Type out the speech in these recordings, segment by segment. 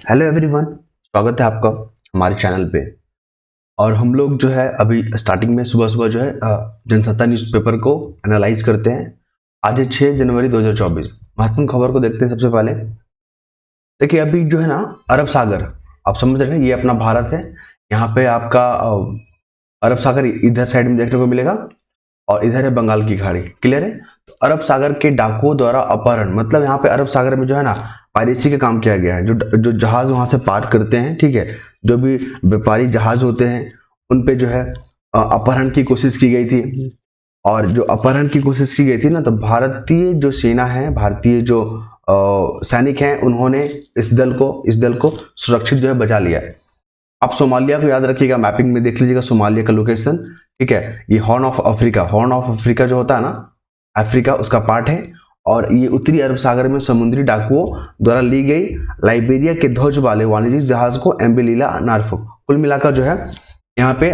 Hello everyone, स्वागत है आपका हमारे चैनल पे। और हम लोग जो है अभी स्टार्टिंग में सुबह सुबह जो है जनसत्ता न्यूज़पेपर को एनालाइज करते हैं। आज है 6 जनवरी 2024। महत्वपूर्ण खबर को देखते हैं। सबसे पहले देखिए, अभी जो है ना अरब सागर, आप समझ रहे हैं, ये अपना भारत है। यहाँ पे आपका अरब सागर इधर साइड में देखने को मिलेगा और इधर है बंगाल की खाड़ी। क्लियर है। तो अरब सागर के डाकुओं द्वारा अपहरण, मतलब यहाँ पे अरब सागर में जो है ना पायरेसी का काम किया गया है। जो जहाज वहां से पार करते हैं, ठीक है, जो भी व्यापारी जहाज होते हैं उन पे जो है अपहरण की कोशिश की गई थी। और जो अपहरण की कोशिश की गई थी ना, तो भारतीय जो सेना है, भारतीय जो सैनिक हैं, उन्होंने इस दल को सुरक्षित जो है बचा लिया है। आप सोमालिया को याद रखिएगा, मैपिंग में देख लीजिएगा सोमालिया का लोकेशन। ठीक है, ये हॉर्न ऑफ अफ्रीका जो होता है ना, अफ्रीका उसका पार्ट है। और ये उत्तरी अरब सागर में समुद्री डाकुओं द्वारा ली गई लाइबेरिया के ध्वज वाले वाणिज्यिक जहाज को एमबी लीला नॉरफॉक। कुल मिलाकर जो है यहाँ पे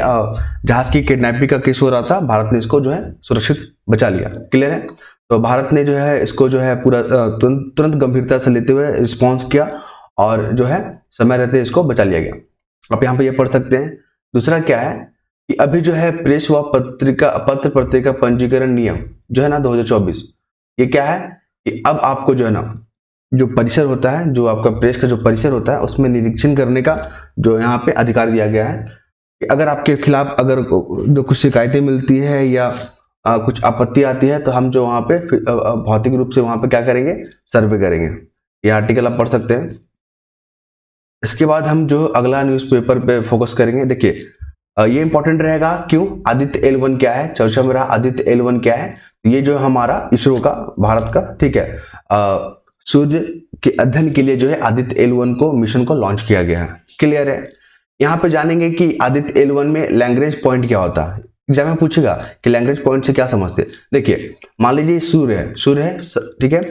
जहाज की किडनैपिंग का केस हो रहा था, भारत ने इसको जो है सुरक्षित बचा लिया। क्लियर है। तो भारत ने जो है इसको जो है पूरा तुरंत गंभीरता से लेते हुए रिस्पॉन्स किया और जो है समय रहते इसको बचा लिया गया। आप यहाँ पे ये पढ़ सकते हैं। दूसरा क्या है कि अभी जो है प्रेस व पत्र पत्रिका पंजीकरण नियम जो है ना 2024, ये क्या है कि अब आपको जो है ना जो परिसर होता है, जो आपका प्रेस का जो परिसर होता है, उसमें निरीक्षण करने का जो यहाँ पे अधिकार दिया गया है कि अगर आपके खिलाफ अगर जो कुछ शिकायतें मिलती है या कुछ आपत्ति आती है, तो हम जो वहाँ पे भौतिक रूप से वहाँ पे क्या करेंगे, सर्वे करेंगे। ये आर्टिकल आप पढ़ सकते हैं। इसके बाद हम जो अगला न्यूज़पेपर पे फोकस करेंगे, देखिए ये इंपॉर्टेंट रहेगा। क्यों? आदित्य L1 क्या है, चर्चा में रहा। आदित्य L1 क्या है? ये जो हमारा इसरो का, भारत का, ठीक है, सूर्य के अध्ययन के लिए जो है आदित्य L1 को मिशन को लॉन्च किया गया है। क्लियर है। यहाँ पे जानेंगे कि आदित्य L1 में लैग्रेंज पॉइंट क्या होता है। एग्जाम में पूछेगा कि लैग्रेंज पॉइंट से क्या समझते हैं। देखिए, मान लीजिए सूर्य है, ठीक है,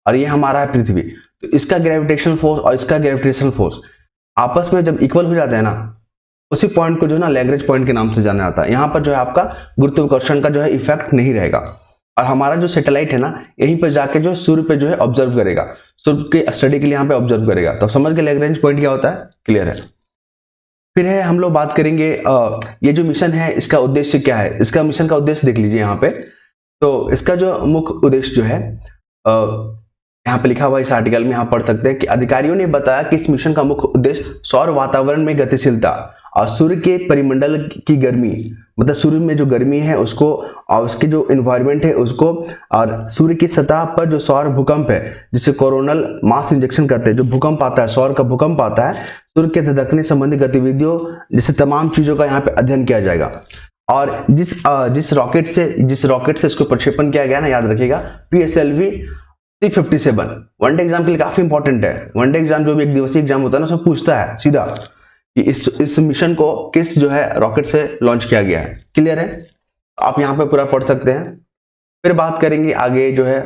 और ये हमारा है पृथ्वी। तो इसका ग्रेविटेशन फोर्स और इसका ग्रेविटेशन फोर्स आपस में जब इक्वल हो जाते हैं ना, उसी पॉइंट को जो है ना लैग्रेंज पॉइंट के नाम से जाना जाता है। यहाँ पर जो है आपका गुरुत्वाकर्षण का जो है इफेक्ट नहीं रहेगा और हमारा जो सैटेलाइट है ना, यहीं पर जाके जो सूर्य पे जो है ऑब्जर्व करेगा, सूर्य के स्टडी के लिए यहाँ पे ऑब्जर्व करेगा। तो समझ गए लैग्रेंज पॉइंट क्या होता है। क्लियर है। फिर है हम लोग बात करेंगे ये जो मिशन है इसका उद्देश्य क्या है। इसका मिशन का उद्देश्य देख लीजिए यहाँ पे। तो इसका जो मुख्य उद्देश्य जो है यहाँ पे लिखा हुआ इस आर्टिकल में, यहाँ पढ़ सकते हैं कि अधिकारियों ने बताया कि इस मिशन का मुख्य उद्देश्य सौर वातावरण में गतिशीलता और सूर्य के परिमंडल की गर्मी, मतलब सूर्य में जो गर्मी है उसको और उसके जो एनवायरनमेंट है उसको, और सूर्य की सतह पर जो सौर भूकंप है जिसे कोरोनल मास इंजेक्शन कहते हैं, जो भूकंप आता है, सौर का भूकंप आता है, सूर्य के धधकने संबंधी गतिविधियों जैसे तमाम चीजों का यहाँ पे अध्ययन किया जाएगा। और जिस रॉकेट से इसको प्रक्षेपण किया गया ना, याद रखिएगा, PSLV C57 वनडे एग्जाम के लिए काफी इंपॉर्टेंट है। वनडे एग्जाम जो भी एक दिवसीय एग्जाम होता है ना, उसमें पूछता है सीधा कि इस मिशन को किस जो है रॉकेट से लॉन्च किया गया है। क्लियर है। आप यहाँ पे पूरा पढ़ सकते हैं। फिर बात करेंगे आगे जो है,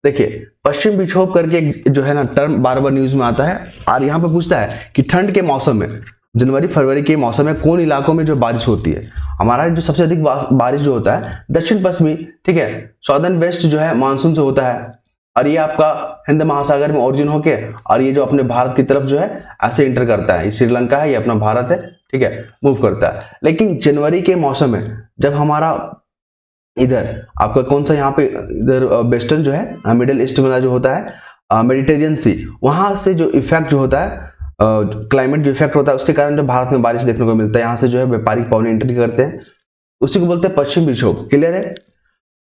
देखिए पश्चिम विक्षोभ करके जो है ना टर्म बार बार न्यूज में आता है और यहाँ पे पूछता है कि ठंड के मौसम में, जनवरी फरवरी के मौसम में कौन इलाकों में जो बारिश होती है। हमारा जो सबसे अधिक बारिश जो होता है दक्षिण पश्चिमी, ठीक है, सॉदर्न वेस्ट जो है मानसून से होता है, और ये आपका हिंद महासागर में ओरिजिन होके और ये जो अपने भारत की तरफ जो है ऐसे इंटर करता है। ये श्रीलंका है, ये अपना भारत है, ठीक है, मूव करता है। लेकिन जनवरी के मौसम में जब हमारा इधर आपका कौन सा यहाँ पे इधर वेस्टर्न जो है मिडिल ईस्ट वाला जो होता है मेडिटेरियन सी, वहां से जो इफेक्ट जो होता है, क्लाइमेट जो इफेक्ट होता है, उसके कारण जो भारत में बारिश देखने को मिलता है। यहाँ से जो है व्यापारिक पवन एंट्री करते हैं, उसी को बोलते हैं पश्चिम विक्षोभ। क्लियर है।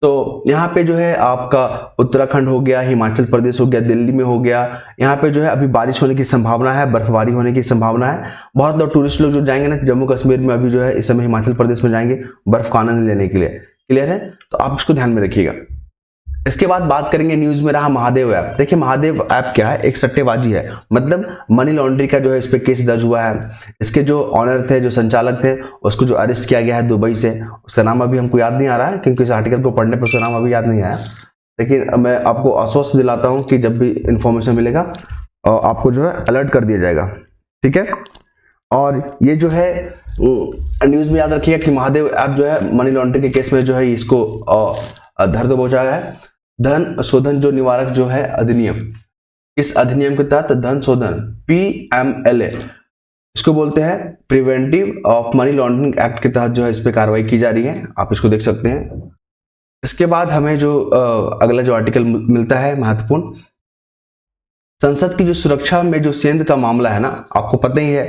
तो यहाँ पे जो है आपका उत्तराखंड हो गया, हिमाचल प्रदेश हो गया, दिल्ली में हो गया, यहाँ पे जो है अभी बारिश होने की संभावना है, बर्फबारी होने की संभावना है। बहुत लोग टूरिस्ट लोग जो जाएंगे ना जम्मू कश्मीर में, अभी जो है इस समय हिमाचल प्रदेश में जाएंगे बर्फ का आनंद लेने के लिए। क्लियर है। तो आप इसको ध्यान में रखिएगा। इसके बाद बात करेंगे न्यूज में रहा महादेव ऐप। देखिए महादेव ऐप क्या है, एक सट्टेबाजी है, मतलब मनी लॉन्ड्रिंग का जो है इस पे केस दर्ज हुआ है। इसके जो ऑनर थे, जो संचालक थे, उसको जो अरेस्ट किया गया है दुबई से, उसका नाम अभी हमको याद नहीं आ रहा है क्योंकि इस आर्टिकल को पढ़ने पर उसका नाम अभी याद नहीं आया। लेकिन मैं आपको आश्वस्त दिलाता हूँ कि जब भी इंफॉर्मेशन मिलेगा आपको जो है अलर्ट कर दिया जाएगा। ठीक है। और ये जो है न्यूज में याद रखिएगा कि महादेव ऐप जो है मनी लॉन्ड्रिंग के केस में जो है इसको धर दबोचा है। धन शोधन जो निवारक जो है अधिनियम, इस अधिनियम के तहत धन शोधन PMLA इसको बोलते हैं preventive of money laundering act के तहत जो है इस पे कार्रवाई की जा रही है, आप इसको देख सकते हैं। इसके बाद हमें जो अगला जो आर्टिकल मिलता है महत्वपूर्ण, संसद की जो सुरक्षा में जो सेंध का मामला है ना, आपको पता ही है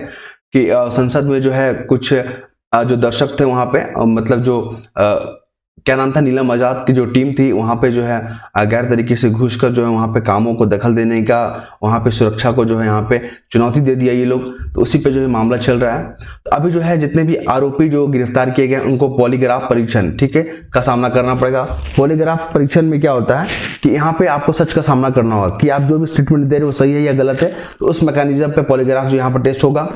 कि संसद में जो है कुछ जो दर्शक थे वहां पे, मतलब जो क्या नाम था, नीलम आजाद की जो टीम थी वहां पे जो है गैर तरीके से घुसकर जो है वहां पे कामों को दखल देने का, वहां पे सुरक्षा को जो है यहाँ पे चुनौती दे दिया ये लोग, तो उसी पे जो है मामला चल रहा है। तो अभी जो है जितने भी आरोपी जो गिरफ्तार किए गए उनको पॉलीग्राफ परीक्षण, ठीक है, का सामना करना पड़ेगा। पॉलीग्राफ परीक्षण में क्या होता है कि यहाँ पे आपको सच का सामना करना होगा कि आप जो भी स्टेटमेंट दे रहे हो वो सही है या गलत है, तो उस मैकेनिज्म पे पॉलीग्राफ जो यहाँ पर टेस्ट होगा।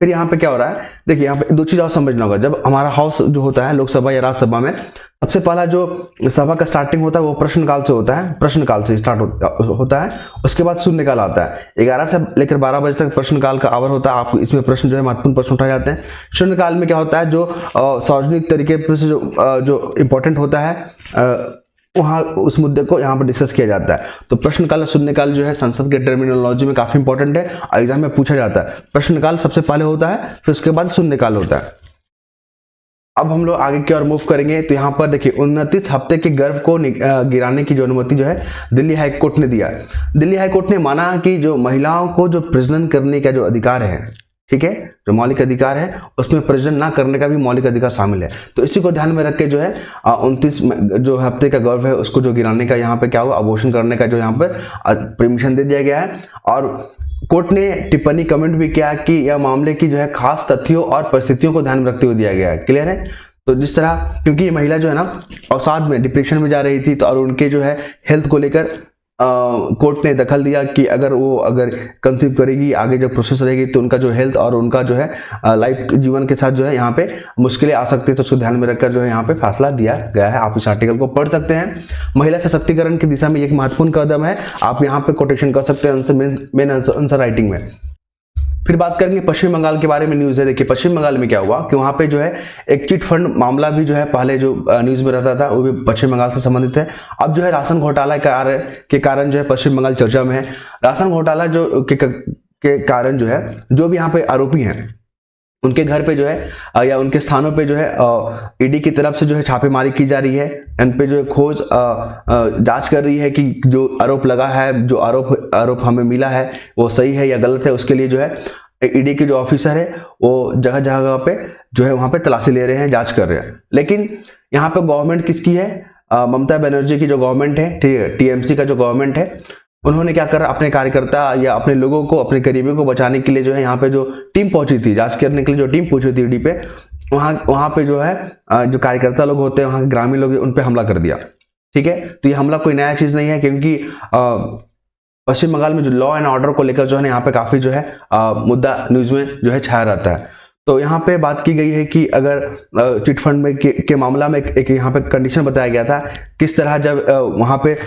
फिर यहाँ पे क्या हो रहा है, देखिए यहाँ पे दो चीज और समझना होगा। जब हमारा हाउस जो होता है लोकसभा या राज्यसभा में, सबसे पहला जो सभा का स्टार्टिंग होता है वो प्रश्नकाल से होता है, प्रश्नकाल से स्टार्ट होता है। उसके बाद शून्यकाल आता है, 11 से लेकर 12 बजे तक प्रश्नकाल का आवर होता है। आप इसमें प्रश्न जो है महत्वपूर्ण प्रश्न उठाए जाते हैं। शून्यकाल में क्या होता है, जो सार्वजनिक तरीके से जो इम्पोर्टेंट होता है वहाँ उस मुद्दे को यहाँ पर डिस्कस किया जाता है। तो प्रश्नकाल और शून्यकाल जो है संसद के टर्मिनोलॉजी में काफी इंपॉर्टेंट है, एग्जाम में पूछा जाता है। प्रश्नकाल सबसे पहले होता है, फिर उसके बाद शून्यकाल होता है। अब हम लोग आगे की ओर मूव करेंगे तो यहाँ पर देखिए 29 हफ्ते के गर्भ को गिराने की जो अनुमति जो है दिल्ली हाई कोर्ट ने दिया है। दिल्ली हाई कोर्ट ने माना कि जो महिलाओं को जो प्रजनन करने का जो अधिकार है, ठीक है, जो मौलिक अधिकार है उसमें प्रजनन ना करने का भी मौलिक अधिकार शामिल है। तो इसी को ध्यान में रख के जो है 29 जो हफ्ते का गर्भ है उसको जो गिराने का यहाँ पे क्या हुआ, अबॉर्शन करने का जो यहाँ पर परमिशन दे दिया गया है। और कोर्ट ने टिप्पणी कमेंट भी किया कि यह मामले की जो है खास तथ्यों और परिस्थितियों को ध्यान में रखते हुए दिया गया है। क्लियर है। तो जिस तरह, क्योंकि ये महिला जो है ना अवसाद में डिप्रेशन में जा रही थी, तो और उनके जो है हेल्थ को लेकर कोर्ट ने दखल दिया कि अगर कंसीव करेगी, आगे जब प्रोसेस रहेगी तो उनका जो हेल्थ और उनका जो है लाइफ जीवन के साथ जो है यहाँ पे मुश्किलें आ सकती है। तो उसको ध्यान में रखकर जो है यहाँ पे फैसला दिया गया है। आप इस आर्टिकल को पढ़ सकते हैं। महिला सशक्तिकरण की दिशा में एक महत्वपूर्ण कदम है, आप यहाँ पे कोटेशन कर सकते हैं मेन आंसर राइटिंग में। फिर बात करेंगे पश्चिम बंगाल के बारे में। न्यूज है, देखिए पश्चिम बंगाल में क्या हुआ कि वहां पे जो है एक चिट फंड मामला भी जो है पहले जो न्यूज में रहता था वो भी पश्चिम बंगाल से संबंधित है। अब जो है राशन घोटाला के कारण जो है पश्चिम बंगाल चर्चा में है। राशन घोटाला जो के कारण जो है जो भी यहाँ पे आरोपी हैं उनके घर पे जो है या उनके स्थानों पे जो है ईडी की तरफ से जो है छापेमारी की जा रही है। इन पे जो है खोज जांच कर रही है कि जो आरोप लगा है, जो आरोप हमें मिला है वो सही है या गलत है। उसके लिए जो है ईडी के जो ऑफिसर है वो जगह जगह पे जो है वहां पे तलाशी ले रहे हैं, जांच कर रहे हैं। लेकिन यहाँ पे गवर्नमेंट किसकी है, ममता बनर्जी की जो गवर्नमेंट है, ठीक है, टीएमसी का जो गवर्नमेंट है, उन्होंने क्या करा, अपने कार्यकर्ता या अपने लोगों को, अपने करीबियों को बचाने के लिए जो है यहाँ पे जो टीम पहुंची थी, जांच करने के लिए जो टीम पहुंची थी ईडी पे, वहां पे जो है जो कार्यकर्ता लोग होते हैं, वहां के ग्रामीण लोग, उन पे हमला कर दिया। ठीक है, तो ये हमला कोई नया चीज नहीं है, क्योंकि पश्चिम बंगाल में जो लॉ एंड ऑर्डर को लेकर जो है यहाँ पे काफी जो है मुद्दा न्यूज में जो है छाया रहता है। तो यहाँ पे बात की गई है कि अगर चिट फंड में के मामला में एक यहाँ पे कंडीशन बताया गया था, किस तरह जब वहां पे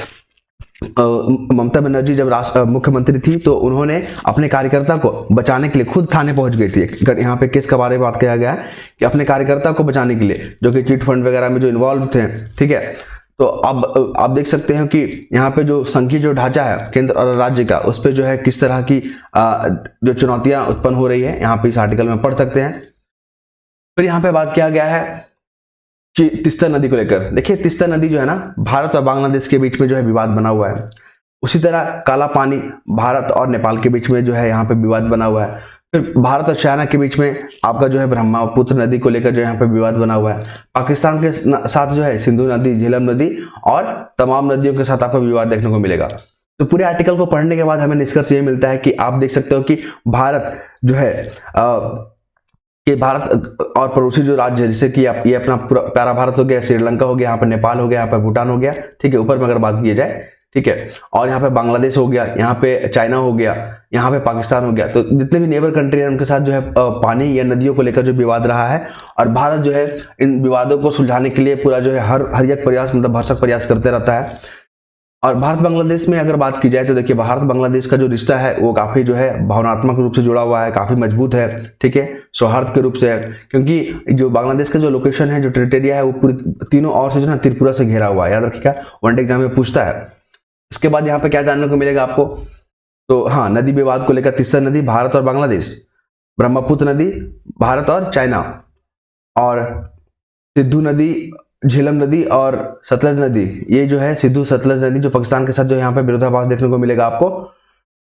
ममता बनर्जी जब मुख्यमंत्री थी तो उन्होंने अपने कार्यकर्ता को बचाने के लिए खुद थाने पहुंच गई थी। यहाँ पे केस के बारे में बात किया गया है कि अपने कार्यकर्ता को बचाने के लिए जो कि चिट फंड वगैरह में जो इन्वॉल्व थे, ठीक है। तो अब आप देख सकते हैं कि यहाँ पे जो संघीय जो ढांचा है केंद्र और राज्य का, उस पर जो है किस तरह की जो चुनौतियां उत्पन्न हो रही है, यहाँ पे इस आर्टिकल में पढ़ सकते हैं। फिर यहाँ पे बात किया गया है तीस्ता नदी को लेकर। देखिए तीस्ता नदी जो है ना भारत और बांग्लादेश के बीच में जो है विवाद बना हुआ है। उसी तरह काला पानी भारत और नेपाल के बीच में जो है यहाँ पे विवाद बना हुआ है। फिर भारत और चाइना के बीच में आपका जो है ब्रह्मपुत्र नदी को लेकर जो यहाँ पे विवाद बना हुआ है। पाकिस्तान के साथ जो है सिंधु नदी, झेलम नदी और तमाम नदियों के साथ आपको विवाद देखने को मिलेगा। तो पूरे आर्टिकल को पढ़ने के बाद हमें निष्कर्ष ये मिलता है कि आप देख सकते हो कि भारत जो है कि भारत और पड़ोसी जो राज्य है, जैसे कि आप ये अपना पूरा प्यारा भारत हो गया, श्रीलंका हो गया, यहाँ पे नेपाल हो गया, यहाँ पे भूटान हो गया, ठीक है, ऊपर में अगर बात की जाए, ठीक है, और यहाँ पे बांग्लादेश हो गया, यहाँ पे चाइना हो गया, यहाँ पे पाकिस्तान हो गया। तो जितने भी नेबर कंट्री है उनके साथ जो है पानी या नदियों को लेकर जो विवाद रहा है, और भारत जो है इन विवादों को सुलझाने के लिए पूरा जो है हर एक प्रयास, मतलब भरसक प्रयास करते रहता है। और भारत बांग्लादेश में अगर बात की जाए तो देखिए भारत बांग्लादेश का जो रिश्ता है वो काफी जो है भावनात्मक रूप से जुड़ा हुआ है, काफी मजबूत है, ठीक है, सौहार्द के रूप से है। क्योंकि जो बांग्लादेश का जो लोकेशन है, जो टेरिटोरिया है, वो पूरी तीनों ओर से जो है त्रिपुरा से घेरा हुआ है। याद रखिएगा, वनडे एग्जाम में पूछता है। इसके बाद यहाँ पे क्या जानने को मिलेगा आपको, तो हाँ, नदी विवाद को लेकर तीसरा नदी भारत और बांग्लादेश, ब्रह्मपुत्र नदी भारत और चाइना, और सिंधु नदी, झेलम नदी और सतलज नदी, ये जो है सिंधु सतलज नदी जो पाकिस्तान के साथ जो यहाँ पे विरोधाभास देखने को मिलेगा आपको।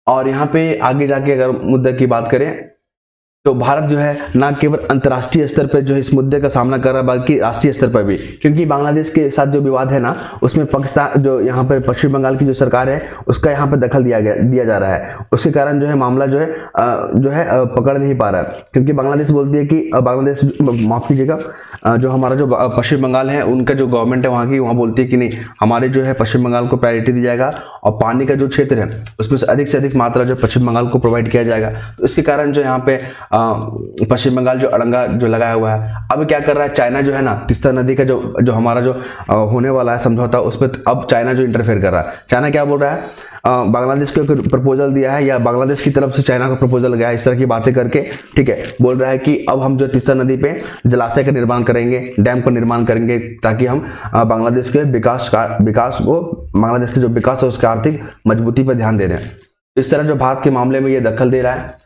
और यहाँ पे आगे जाके अगर मुद्दे की बात करें तो भारत जो है ना केवल अंतर्राष्ट्रीय स्तर पर जो है इस मुद्दे का सामना कर रहा है बल्कि राष्ट्रीय स्तर पर भी, क्योंकि बांग्लादेश के साथ जो विवाद है ना उसमें पाकिस्तान जो यहाँ पर पश्चिम बंगाल की जो सरकार है उसका यहाँ पर दखल दिया जा रहा है। उसके कारण जो है मामला जो है पकड़ नहीं पा रहा है, क्योंकि बांग्लादेश बोलती है कि बांग्लादेश माफ कीजिएगा जो हमारा जो पश्चिम बंगाल है उनका जो गवर्नमेंट है वहाँ की, वहाँ बोलती है कि नहीं हमारे जो है पश्चिम बंगाल को प्रायोरिटी दी जाएगा और पानी का जो क्षेत्र है उसमें से अधिक मात्रा जो पश्चिम बंगाल को प्रोवाइड किया जाएगा। तो इसके कारण जो यहाँ पे पश्चिम बंगाल जो अड़ंगा जो लगाया हुआ है। अब क्या कर रहा है चाइना जो है ना, तीस्ता नदी का जो हमारा जो होने वाला है समझौता उस पर अब चाइना जो इंटरफेयर कर रहा है। चाइना क्या बोल रहा है, बांग्लादेश को एक प्रपोजल दिया है या बांग्लादेश की तरफ से चाइना को प्रपोजल गया है, इस तरह की बातें करके, ठीक है, बोल रहा है कि अब हम जो तीस्ता नदी पे जलाशय का निर्माण करेंगे, डैम का निर्माण करेंगे ताकि हम बांग्लादेश के विकास को, बांग्लादेश के जो विकास है उसके आर्थिक मजबूती पर ध्यान दे रहे हैं। इस तरह जो भारत के मामले में ये दखल दे रहा है,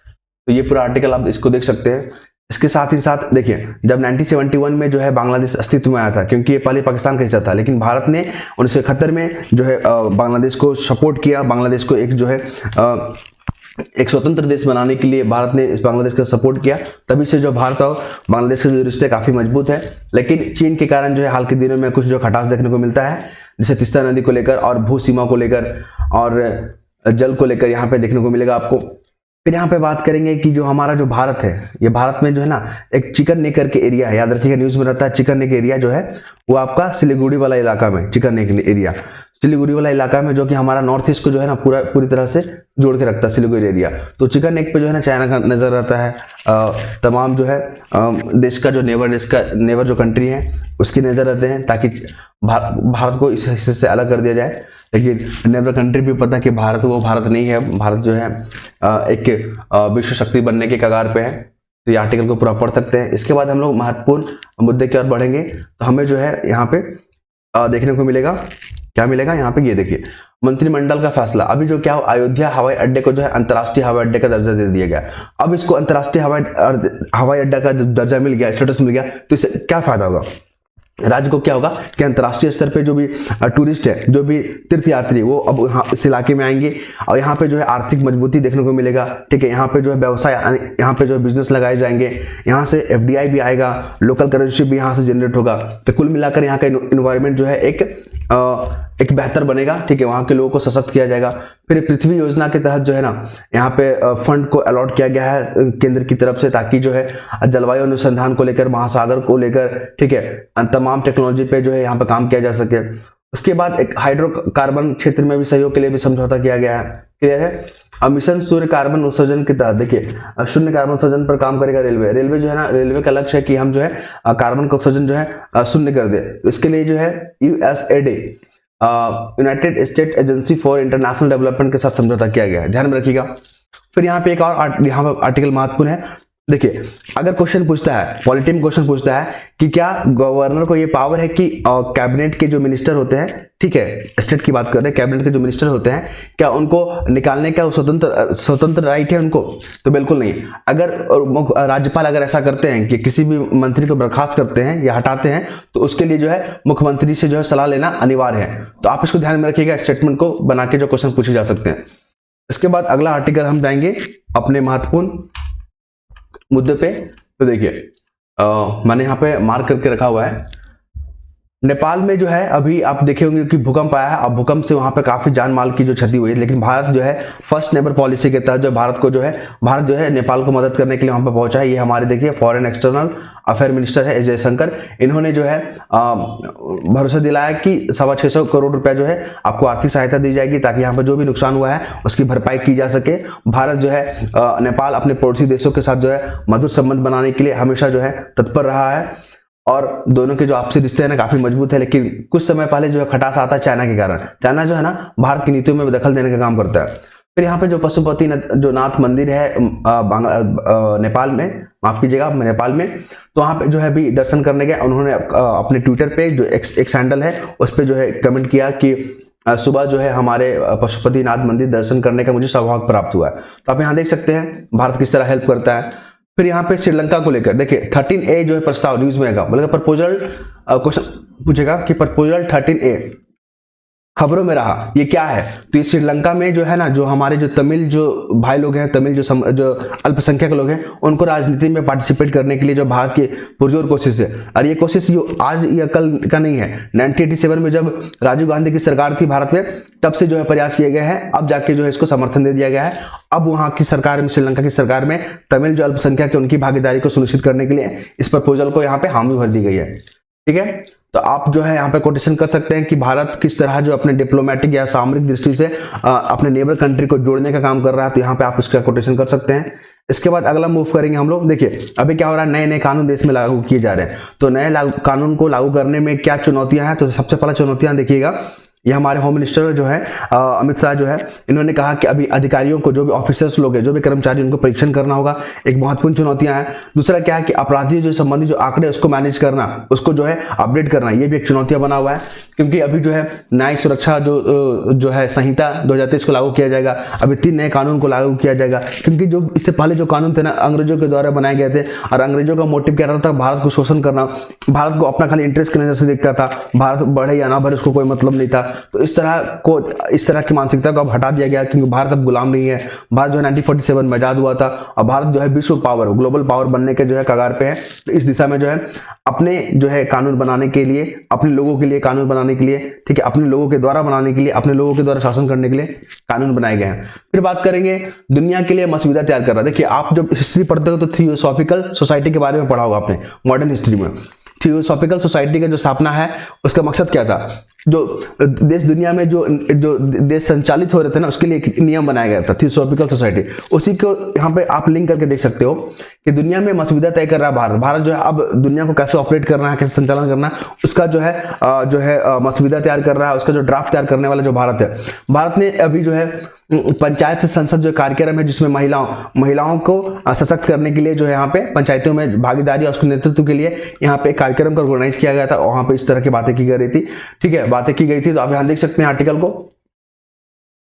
तो ये पूरा आर्टिकल आप इसको देख सकते हैं। इसके साथ ही साथ देखिए जब 1971 में जो है बांग्लादेश अस्तित्व में आया था, क्योंकि ये पहले पाकिस्तान का हिस्सा था, लेकिन भारत ने 1971 में जो है बांग्लादेश को सपोर्ट किया, बांग्लादेश को एक जो है एक स्वतंत्र देश बनाने के लिए भारत ने इस बांग्लादेश का सपोर्ट किया। तभी से जो भारत और बांग्लादेश के जो रिश्ते काफी मजबूत है। लेकिन चीन के कारण जो है हाल के दिनों में कुछ जो खटास देखने को मिलता है, जैसे तीस्ता नदी को लेकर और भू सीमा को लेकर और जल को लेकर यहाँ पे देखने को मिलेगा आपको। फिर यहाँ पे बात करेंगे कि जो हमारा जो भारत है, ये भारत में जो है ना एक चिकन नेक करके एरिया है, याद रखिएगा न्यूज में रहता है चिकन नेक एरिया जो है वो आपका सिलीगुड़ी वाला इलाका में, चिकन नेक एरिया सिलीगुड़ी वाला इलाका में, जो कि हमारा नॉर्थ ईस्ट को जो है ना पूरी तरह से जोड़ के रखता है सिलीगुड़ी एरिया। तो चिकन नेक पे जो है ना चाइना का नजर रहता है, तमाम जो है देश का जो नेबर जो कंट्री है उसकी नजर रहते हैं ताकि भारत को इस हिस्से से अलग कर दिया जाए। लेकिन नेबर कंट्री भी पता है कि भारत वो भारत नहीं है, भारत जो है एक विश्व शक्ति बनने के कगार पे है। तो ये आर्टिकल को पूरा पढ़ सकते हैं। इसके बाद हम लोग महत्वपूर्ण मुद्दे की ओर बढ़ेंगे, तो हमें जो है यहाँ पे देखने को मिलेगा, क्या मिलेगा यहाँ पे, ये देखिए मंत्रिमंडल का फैसला। अभी जो क्या हो, अयोध्या हवाई अड्डे को जो है अंतर्राष्ट्रीय हवाई अड्डे का दर्जा दे दिया गया। अब इसको अंतर्राष्ट्रीय हवाई अड्डा का दर्जा मिल गया, स्टेटस मिल गया, तो इससे क्या फायदा होगा राज्य को, क्या होगा कि अंतर्राष्ट्रीय स्तर पे जो भी टूरिस्ट है, जो भी तीर्थयात्री, वो अब इस इलाके में आएंगे और यहाँ पे जो है आर्थिक मजबूती देखने को मिलेगा। ठीक है, यहाँ पे जो है व्यवसाय, यहाँ पे जो है बिजनेस लगाए जाएंगे, यहाँ से एफडीआई भी आएगा, लोकल करेंसी भी यहाँ से जनरेट होगा। तो कुल मिलाकर यहाँ का इन्वायरमेंट जो है एक बेहतर बनेगा। ठीक है, वहाँ के लोगों को सशक्त किया जाएगा। फिर पृथ्वी योजना के तहत जो है ना यहाँ पे फंड को अलॉट किया गया है केंद्र की तरफ से, ताकि जो है जलवायु अनुसंधान को लेकर, महासागर को लेकर, ठीक है, तमाम टेक्नोलॉजी पे जो है यहाँ पे काम किया जा सके। उसके बाद एक हाइड्रोकार्बन क्षेत्र में भी सहयोग के लिए भी समझौता किया गया है। क्लियर है। मिशन सूर्य कार्बन उत्सर्जन के तहत देखिए शून्य कार्बन उत्सर्जन पर काम करेगा रेलवे जो है ना, रेलवे का लक्ष्य है कि हम जो है कार्बन का उत्सर्जन जो है शून्य कर दे। इसके लिए जो है USAID, United State Agency for International Development के साथ समझौता किया गया है, ध्यान में रखिएगा। फिर यहाँ पे एक और यहाँ पे आर्टिकल महत्वपूर्ण है। देखिए अगर क्वेश्चन पूछता है, पॉलिटी में क्वेश्चन पूछता है कि क्या गवर्नर को ये पावर है कि कैबिनेट के जो मिनिस्टर होते हैं, ठीक है, स्टेट की बात कर रहे हैं, कैबिनेट के जो मिनिस्टर होते हैं, क्या उनको निकालने का स्वतंत्र राइट है उनको? तो बिल्कुल नहीं। अगर राज्यपाल अगर ऐसा करते हैं कि किसी भी मंत्री को बर्खास्त करते हैं या हटाते हैं, तो उसके लिए जो है मुख्यमंत्री से जो है सलाह लेना अनिवार्य है। तो आप इसको ध्यान में रखिएगा, स्टेटमेंट को बना के जो क्वेश्चन पूछे जा सकते हैं। इसके बाद अगला आर्टिकल हम जाएंगे अपने महत्वपूर्ण मुद्दे पे। तो देखिए मैंने यहाँ पे मार्क करके रखा हुआ है, नेपाल में जो है अभी आप देखे होंगे कि भूकंप आया है। अब भूकंप से वहां पे काफी जान माल की जो क्षति हुई है, लेकिन भारत जो है फर्स्ट नेबर पॉलिसी के तहत जो भारत जो है नेपाल को मदद करने के लिए वहां पे पहुंचा है। ये हमारे देखिए फॉरेन एक्सटर्नल अफेयर मिनिस्टर है जयशंकर, इन्होंने जो है भरोसा दिलाया कि 625 करोड़ रुपया जो है आपको आर्थिक सहायता दी जाएगी, ताकि यहाँ पर जो भी नुकसान हुआ है उसकी भरपाई की जा सके। भारत जो है नेपाल अपने पड़ोसी देशों के साथ जो है मधुर संबंध बनाने के लिए हमेशा जो है तत्पर रहा है, और दोनों के जो आपसी रिश्ते हैं ना काफी मजबूत है। लेकिन कुछ समय पहले जो है खटास आता है चाइना के कारण। चाइना जो है ना भारत की नीतियों में दखल देने का काम करता है। फिर यहाँ पे जो पशुपति जो नाथ मंदिर है नेपाल में, माफ कीजिएगा नेपाल में, तो वहाँ पे जो है अभी दर्शन करने गए। उन्होंने अपने ट्विटर पे जो एक्स हैंडल है उस पर जो है कमेंट किया कि सुबह जो है हमारे पशुपतिनाथ मंदिर दर्शन करने का मुझे सौभाग्य प्राप्त हुआ है। तो आप यहाँ देख सकते हैं भारत किस तरह हेल्प करता है। फिर यहाँ पे श्रीलंका को लेकर देखिए 13A जो है प्रस्ताव न्यूज में आएगा, बोलेगा प्रपोजल, क्वेश्चन पूछेगा कि प्रपोजल 13A खबरों में रहा, ये क्या है। तो ये श्रीलंका में जो है ना, जो हमारे जो तमिल जो भाई लोग हैं, तमिल जो अल्पसंख्यक लोग हैं, उनको राजनीति में पार्टिसिपेट करने के लिए जो भारत की पुरजोर कोशिश है। और ये कोशिश जो आज या कल का नहीं है, 1987 में जब राजीव गांधी की सरकार थी भारत में, तब से जो है प्रयास किए गए हैं। अब जाके जो है इसको समर्थन दे दिया गया है। अब वहां की सरकार में, श्रीलंका की सरकार में तमिल जो अल्पसंख्यक है उनकी भागीदारी को सुनिश्चित करने के लिए इस प्रपोजल को यहाँ पे हामी भर दी गई है। ठीक है, तो आप जो है यहाँ पे कोटेशन कर सकते हैं कि भारत किस तरह जो अपने डिप्लोमेटिक या सामरिक दृष्टि से अपने नेबर कंट्री को जोड़ने का काम कर रहा है। तो यहाँ पे आप इसका कोटेशन कर सकते हैं। इसके बाद अगला मूव करेंगे हम लोग। देखिए अभी क्या हो रहा है, नए नए कानून देश में लागू किए जा रहे हैं। तो नए कानून को लागू करने में क्या चुनौतियां हैं, तो सबसे पहला चुनौतियां देखिएगा, ये हमारे होम मिनिस्टर जो है अमित शाह जो है, इन्होंने कहा कि अभी अधिकारियों को, जो भी ऑफिसर्स लोग हैं, जो भी कर्मचारी, उनको परीक्षण करना होगा। एक महत्वपूर्ण चुनौतियां हैं। दूसरा क्या है कि अपराधियों जो संबंधी जो आंकड़े उसको मैनेज करना, उसको जो है अपडेट करना, ये भी एक चुनौतियां बना हुआ है। क्योंकि अभी जो है न्यायिक सुरक्षा जो है संहिता 2023 को लागू किया जाएगा। अभी 3 नए कानून को लागू किया जाएगा। क्योंकि जो इससे पहले जो कानून थे ना, अंग्रेजों के द्वारा बनाए गए थे, और अंग्रेजों का मोटिव क्या रहता था, भारत को शोषण करना, भारत को अपना खाली इंटरेस्ट की नजर से देखता था, भारत बढ़े या ना बढ़े उसको कोई मतलब नहीं था। तो इस तरह की मानसिकता को अब हटा दिया गया, क्योंकि भारत अब गुलाम नहीं है। भारत जो है 1947 में आजाद हुआ था, और भारत जो है विश्व पावर, ग्लोबल पावर बनने के जो है कगार पे है। तो इस दिशा में जो है अपने जो है कानून बनाने के लिए, अपने लोगों के लिए कानून बनाने के लिए, ठीक है, अपने लोगों के द्वारा बनाने के लिए, अपने लोगों के द्वारा शासन करने के लिए कानून बनाए गए हैं। फिर बात करेंगे दुनिया के लिए मसविदा तैयार कर रहा है। देखिए आप जब हिस्ट्री पढ़ते हो तो थियोसॉफिकल सोसाइटी के बारे में पढ़ा होगा आपने, मॉडर्न हिस्ट्री में। थियोसॉफिकल सोसाइटी का जो स्थापना है, उसका मकसद क्या था, जो देश दुनिया में जो देश संचालित हो रहे थे ना, उसके लिए एक नियम बनाया गया था, थियोसॉफिकल सोसाइटी। उसी को यहाँ पे आप लिंक करके देख सकते हो कि दुनिया में मसविदा तय कर रहा है भारत जो है अब दुनिया को कैसे ऑपरेट करना है, कैसे संचालन करना है, उसका जो है मसविदा तैयार कर रहा है। उसका जो ड्राफ्ट तैयार करने वाला जो भारत है, भारत ने अभी जो है पंचायत संसद जो कार्यक्रम है, जिसमें महिलाओं को सशक्त करने के लिए जो है यहाँ पे पंचायतों में भागीदारी और उसके नेतृत्व के लिए यहाँ पे कार्यक्रम का ऑर्गेनाइज किया गया था। वहां पे इस तरह की बातें की गई थी, ठीक है, बातें की गई थी। तो आप यहाँ देख सकते हैं आर्टिकल को।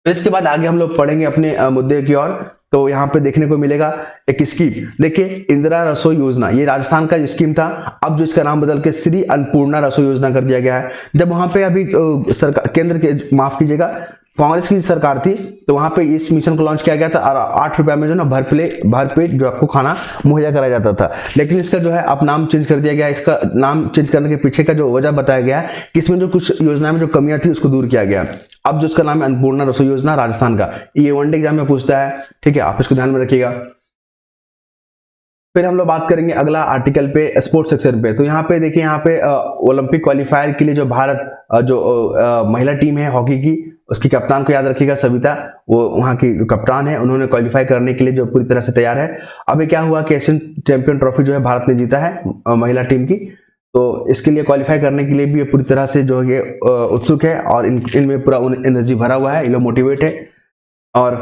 तो इसके बाद आगे हम लोग पढ़ेंगे अपने मुद्दे की ओर। तो यहाँ पे देखने को मिलेगा एक स्कीम, देखिए इंदिरा रसोई योजना, ये राजस्थान का स्कीम था। अब जो इसका नाम बदल के श्री अन्नपूर्णा रसोई योजना कर दिया गया है। जब वहां पे अभी सरकार, केंद्र के, माफ कीजिएगा, कांग्रेस की सरकार थी, तो वहां पे इस मिशन को लॉन्च किया गया था। और 8 रुपए में जो ना भरपेट जो आपको खाना मुहैया कराया जाता था। लेकिन इसका जो है अब नाम चेंज कर दिया गया। इसका नाम चेंज करने के पीछे का जो वजह बताया गया है कि इसमें जो कुछ योजना में जो कमियां थी उसको दूर किया गया। अब जो इसका नाम है अन्नपूर्णा रसोई योजना, राजस्थान का। ये वनडे एग्जाम में पूछता है, ठीक है, आप इसको ध्यान में रखिएगा। फिर हम लोग बात करेंगे अगला आर्टिकल पे, स्पोर्ट्स सेक्शन पे। तो यहाँ पे देखिए, यहाँ पे ओलंपिक क्वालिफायर के लिए जो भारत जो महिला टीम है हॉकी की, उसकी कप्तान को याद रखिएगा, सविता, वो वहाँ की कप्तान है। उन्होंने क्वालिफाई करने के लिए जो पूरी तरह से तैयार है। अभी क्या हुआ कि एशियन चैंपियन ट्रॉफी जो है भारत ने जीता है महिला टीम की। तो इसके लिए क्वालिफाई करने के लिए भी पूरी तरह से जो है उत्सुक है, और इनमें पूरा एनर्जी भरा हुआ है, ये लोग मोटिवेट है। और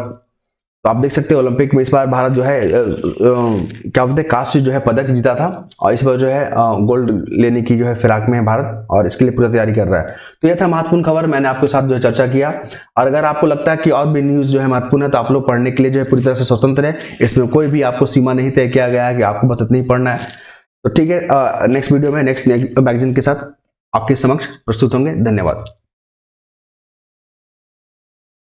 तो आप देख सकते हैं ओलंपिक में इस बार भारत जो है क्या बोलते हैं, कांस्य जो है पदक जीता था, और इस बार जो है गोल्ड लेने की जो है फिराक में है भारत, और इसके लिए पूरी तैयारी कर रहा है। तो यह था महत्वपूर्ण खबर, मैंने आपके साथ जो है चर्चा किया। और अगर आपको लगता है कि और भी न्यूज जो है महत्वपूर्ण है, तो आप लोग पढ़ने के लिए जो है पूरी तरह से स्वतंत्र है। इसमें कोई भी आपको सीमा नहीं तय किया गया है कि आपको बस इतना ही पढ़ना है। तो ठीक है, नेक्स्ट वीडियो में नेक्स्ट मैगजीन के साथ आपके समक्ष प्रस्तुत होंगे। धन्यवाद।